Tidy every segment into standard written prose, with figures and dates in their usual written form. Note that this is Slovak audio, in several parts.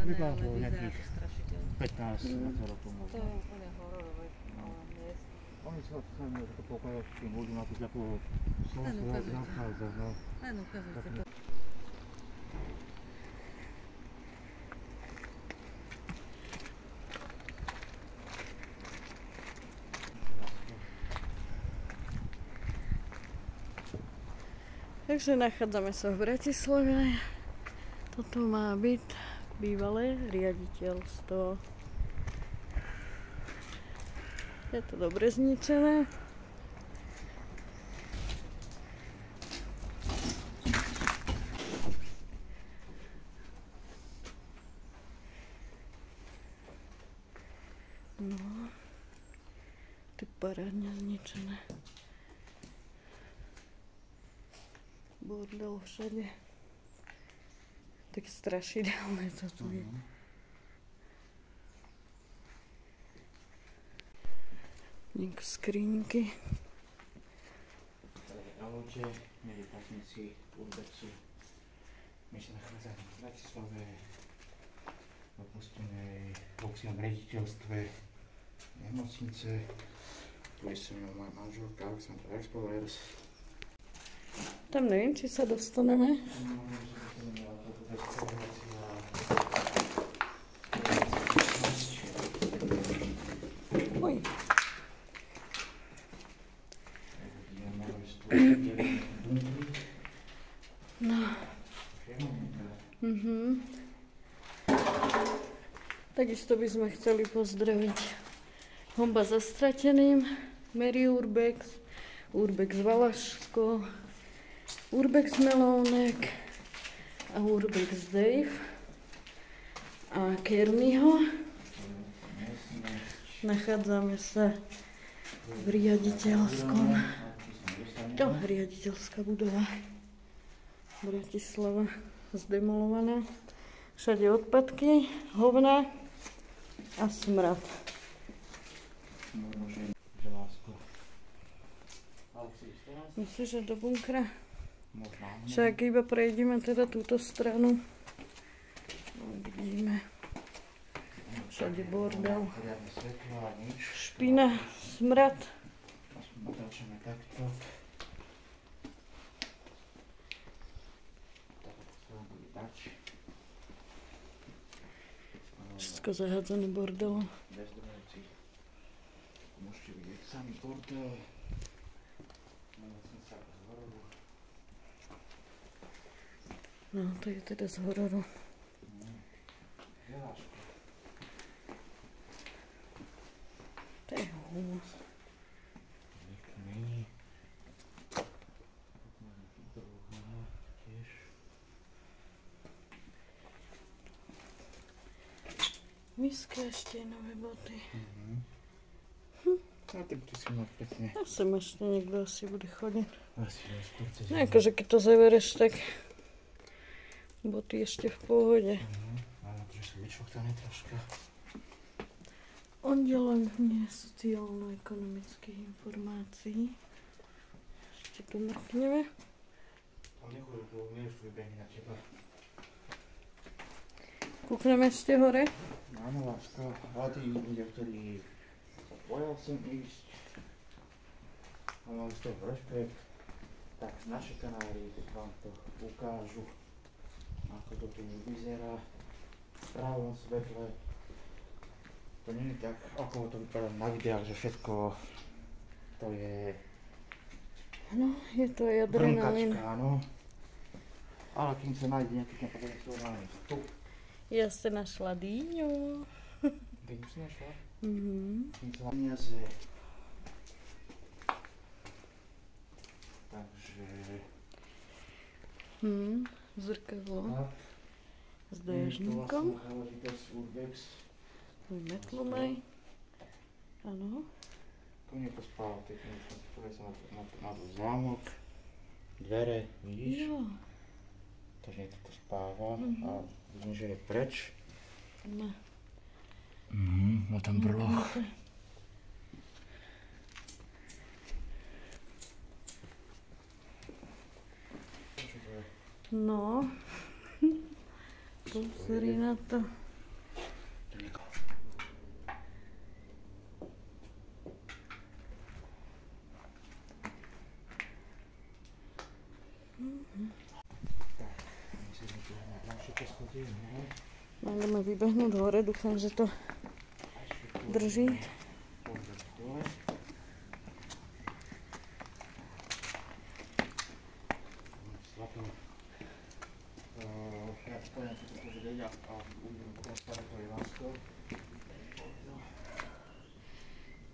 vypadá to nejakých 15 na to rokov možno. To je úplne hororové miesto. Oni sa chceme to pokazať tým ľuďom, ako takú slnko nachádza, no. Len ukazujte to. Takže nachádzame sa v Bratislave. Toto má byť bývalé riaditeľstvo. Je to dobre zničené. No, to je parádne zničené. Bordel všade. Tak strašidelné to tu je. Niekto skrinky. Na lode, milí platníci Urbexu. My sa nachádzame v Bratislave, v opustenej boxnom riaditeľstve nemocnice. Tu je so mnou moja manželka Alexandra Explorers. Tam neviem, či sa dostaneme. Oj. No. Takisto by sme chceli pozdraviť Homba za strateným, Mary Urbex, Urbex Valašsko, Urbex Melónek a Urbex Dave a Kermiho. Nachádzame sa v riaditeľskom. To riaditeľská budova. Bratislava zdemolovaná. Všade odpadky, hovna a smrad. Myslíš, že do bunkra? Však iba prejdeme teda túto stranu. Vidíme. Všade bordel. Špina, smrad. Otáčame takto. Všetko zahádzané bordelom. Bezdomovci. Môžete vidieť samý bordel. No, to je teda z hororu. To je humus. Miska ešte nové boty. A tak tu si mal pekne. A sem ešte niekto asi bude chodiť. Asi neskôr cez... No akože keď to zabereš, tak boty ešte v pohode. Áno, že sú vyčochtané troška. Oddelenie sociálno-ekonomických informácií. Ešte tu mrkneme. Ale nechoď, lebo mne už vybehne na teba. Kúkneme ešte hore. Áno, láska, hladí ľudia, ktorí bojal sem ísť. A mali z toho rešpekt. Tak naše kanály vám to ukážu, ako to tu vyzerá v pravom svetle. To nie je tak, ako to vypadá na videách, že všetko to je No, je to aj adrenalín. brnkačka, áno. Ale kým sa nájde nejaký ten potenciálny vstup. Ja ste našla dýňu. Kým si našla? Kým sa peniaze. Takže... Zrkadlo. Tak. S dlažníkom. To vlastne záležitosť Urbex. Metlumaj. Áno. Tu niekto spával, teď povie sa na to zámok, dvere, vidíš? Jo. Takže niekto tu spáva a vidím, že je preč. No. Má tam brloch. No. Pozri na to. Tak, myslím, že tu máme ďalšie poschodie. Máme vybehnúť hore, dúfam, že to drží. Pôjdem dole. Slabo. Ja poviem si to pozrieť a budem konstatovať to Ivánsko.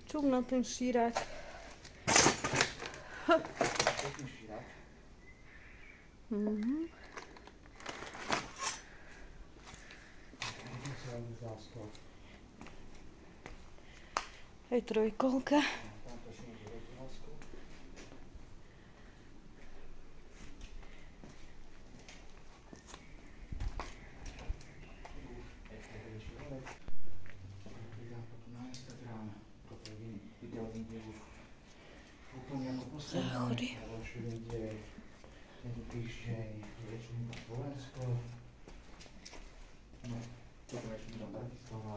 Čum na ten šírák. Pekný šírák. Hej, trojkolka. Tamto ešte môže byť Ivánsko. Ešte väčší horek. Pridám potom na Instagram. Toto video vyjde už úplne ako posledné. Záchody. Ďalšie vyjde tento týždeň väčšinu na Slovensko. No, toto väčšinu na Bratislava.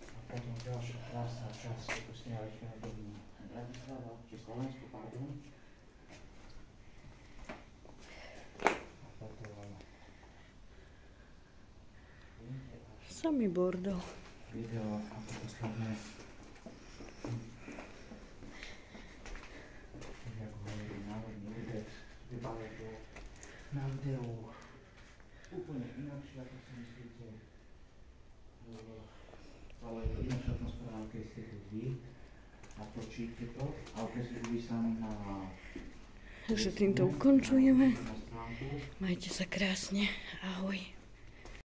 A potom ďalšia krásna časť, ako sňalička na domu Bratislava, či Slovensku, pardon. A potom vyjde až Samý bordel. video ako posledné. Ako hovorí národný údek, vybavé to na videu úplne inakšie, ako si myslíte. Ale je to inakšia atmosféra, keď ste tu vy a točíte to, ale keď ste vy sami na... Takže týmto ukončujeme. na stránku. Majte sa krásne. Ahoj.